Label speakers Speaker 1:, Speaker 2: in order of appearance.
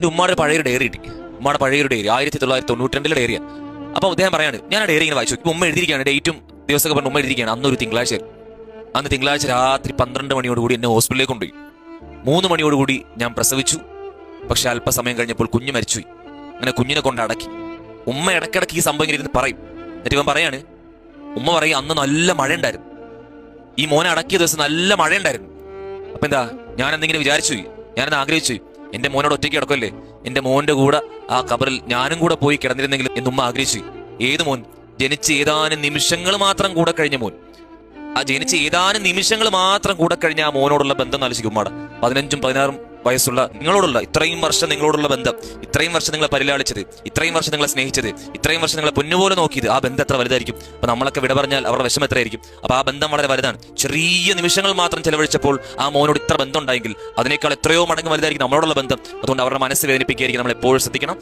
Speaker 1: ഉമ്മയുടെ പഴയൊരു ഡയറി കിട്ടി. ഉമ്മയുടെ പഴയൊരു ഡയറി 1992 ഡയറിയ. അപ്പൊ അദ്ദേഹം പറയാണ്, ഞാൻ ആ ഡയറി ഇങ്ങനെ വായിച്ചു. ഇപ്പൊ ഉമ്മ എഴുതിയിരിക്കുകയാണ്, ഡേറ്റും ദിവസമൊക്കെ പറഞ്ഞ് ഉമ്മ എഴുതിയിരിക്കുകയാണ്. അന്നൊരു തിങ്കളാഴ്ച, അന്ന് തിങ്കളാഴ്ച രാത്രി 12 മണിയോടുകൂടി എന്നെ ഹോസ്പിറ്റലിലേക്ക് കൊണ്ടുപോയി. 3 മണിയോടുകൂടി ഞാൻ പ്രസവിച്ചു. പക്ഷെ അല്പസമയം കഴിഞ്ഞപ്പോൾ കുഞ്ഞ് മരിച്ചുപോയി. അങ്ങനെ കുഞ്ഞിനെ കൊണ്ട് അടക്കി. ഉമ്മ ഇടയ്ക്കിടയ്ക്ക് ഈ സംഭവം ഇങ്ങനെ ഇരുന്ന് പറയും. എന്നിട്ട് ഇവൻ പറയാണ്, ഉമ്മ പറയും, അന്ന് നല്ല മഴ ഉണ്ടായിരുന്നു, ഈ മോനെ അടക്കിയ ദിവസം നല്ല മഴ ഉണ്ടായിരുന്നു. അപ്പൊ എന്താ, ഞാൻ എന്തെങ്കിലും വിചാരിച്ചു, ഞാനെന്ന് ആഗ്രഹിച്ചു, എന്റെ മോനോട് ഒറ്റയ്ക്ക് കിടക്കുമല്ലേ, എന്റെ മോന്റെ കൂടെ ആ കബറിൽ ഞാനും കൂടെ പോയി കിടന്നിരുന്നെങ്കിലും എന്നുമ്മ ആഗ്രഹിച്ചു. ഏത് മോൻ? ജനിച്ച് ഏതാനും നിമിഷങ്ങൾ മാത്രം കൂടെ കഴിഞ്ഞ മോൻ. ആ ജനിച്ച് ഏതാനും നിമിഷങ്ങൾ മാത്രം കൂടെ കഴിഞ്ഞ ആ മോനോടുള്ള ബന്ധം ആലോചിക്കും ഉമ്മയുടെ. 15ഉം 16ഉം വയസ്സുള്ള നിങ്ങളോടുള്ള ഇത്രയും വർഷം നിങ്ങളോടുള്ള ബന്ധം, ഇത്രയും വർഷം നിങ്ങളെ പരിലാളിച്ചത്, ഇത്രയും വർഷം നിങ്ങളെ സ്നേഹിച്ചത്, ഇത്രയും വർഷം നിങ്ങളെ പൊന്നുപോലെ നോക്കിയത്, ആ ബന്ധം എത്ര വലുതായിരിക്കും. അപ്പൊ നമ്മളൊക്കെ വിട പറഞ്ഞാൽ അവരുടെ വിഷമം എത്രയായിരിക്കും. അപ്പൊ ആ ബന്ധം വളരെ വലുതാണ്. ചെറിയ നിമിഷങ്ങൾ മാത്രം ചെലവഴിച്ചപ്പോൾ ആ മോനോട് ഇത്ര ബന്ധം ഉണ്ടായെങ്കിൽ അതിനേക്കാൾ എത്രയോ മടങ്ങ് വലുതായിരിക്കും നമ്മളോടുള്ള ബന്ധം. അതുകൊണ്ട് അവരുടെ മനസ്സ് വേദനിപ്പിക്കുകയായിരിക്കും. നമ്മൾ എപ്പോഴും ശ്രദ്ധിക്കണം.